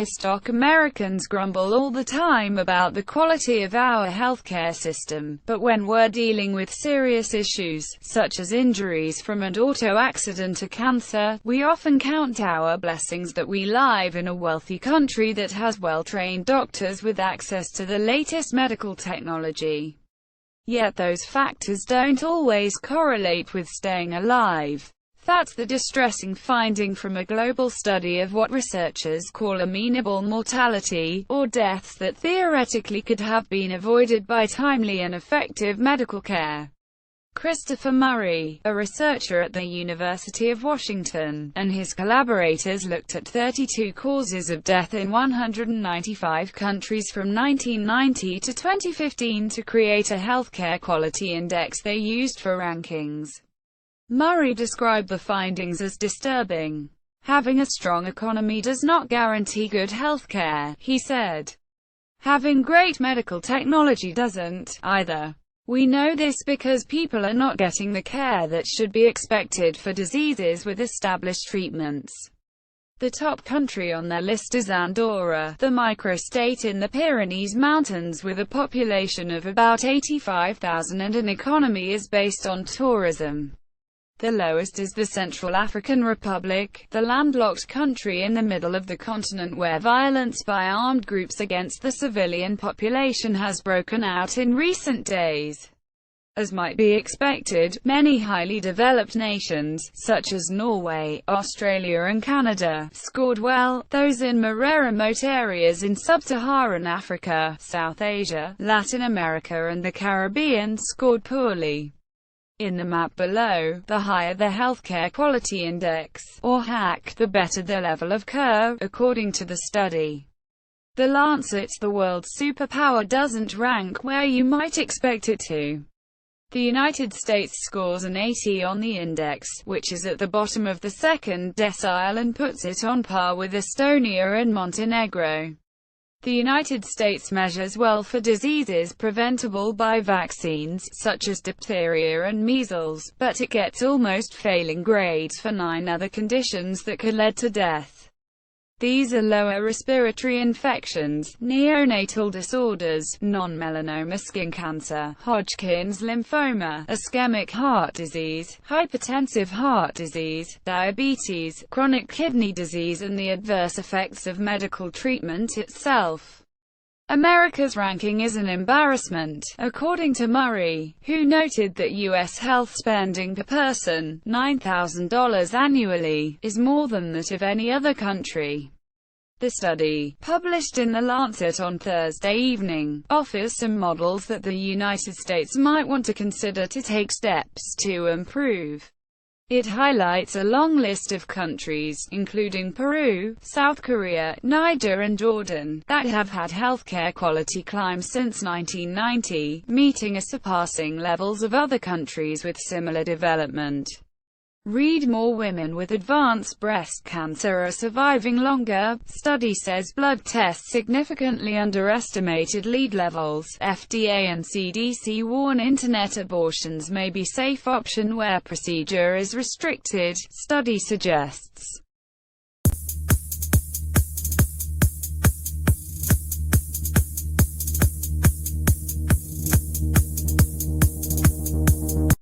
Stock Americans grumble all the time about the quality of our healthcare system, but when we're dealing with serious issues, such as injuries from an auto accident or cancer, we often count our blessings that we live in a wealthy country that has well-trained doctors with access to the latest medical technology. Yet those factors don't always correlate with staying alive. That's the distressing finding from a global study of what researchers call amenable mortality, or deaths that theoretically could have been avoided by timely and effective medical care. Christopher Murray, a researcher at the University of Washington, and his collaborators looked at 32 causes of death in 195 countries from 1990 to 2015 to create a healthcare quality index they used for rankings. Murray described the findings as disturbing. Having a strong economy does not guarantee good health care, he said. Having great medical technology doesn't, either. We know this because people are not getting the care that should be expected for diseases with established treatments. The top country on their list is Andorra, the microstate in the Pyrenees Mountains with a population of about 85,000 and an economy is based on tourism. The lowest is the Central African Republic, the landlocked country in the middle of the continent where violence by armed groups against the civilian population has broken out in recent days. As might be expected, many highly developed nations, such as Norway, Australia and Canada, scored well. Those in more remote areas in sub-Saharan Africa, South Asia, Latin America and the Caribbean scored poorly. In the map below, the higher the Healthcare Quality Index, or HAQ, the better the level of curve, according to the study. The Lancet, the world's superpower, doesn't rank where you might expect it to. The United States scores an 80 on the index, which is at the bottom of the second decile and puts it on par with Estonia and Montenegro. The United States measures well for diseases preventable by vaccines, such as diphtheria and measles, but it gets almost failing grades for 9 other conditions that could lead to death. These are lower respiratory infections, neonatal disorders, non-melanoma skin cancer, Hodgkin's lymphoma, ischemic heart disease, hypertensive heart disease, diabetes, chronic kidney disease and the adverse effects of medical treatment itself. America's ranking is an embarrassment, according to Murray, who noted that U.S. health spending per person, $9,000 annually, is more than that of any other country. The study, published in The Lancet on Thursday evening, offers some models that the United States might want to consider to take steps to improve. It highlights a long list of countries, including Peru, South Korea, Niger and Jordan, that have had healthcare quality climb since 1990, meeting or surpassing levels of other countries with similar development. Read more women with advanced breast cancer are surviving longer. Study says blood tests significantly underestimated lead levels. FDA and CDC warn internet abortions may be safe option where procedure is restricted. Study suggests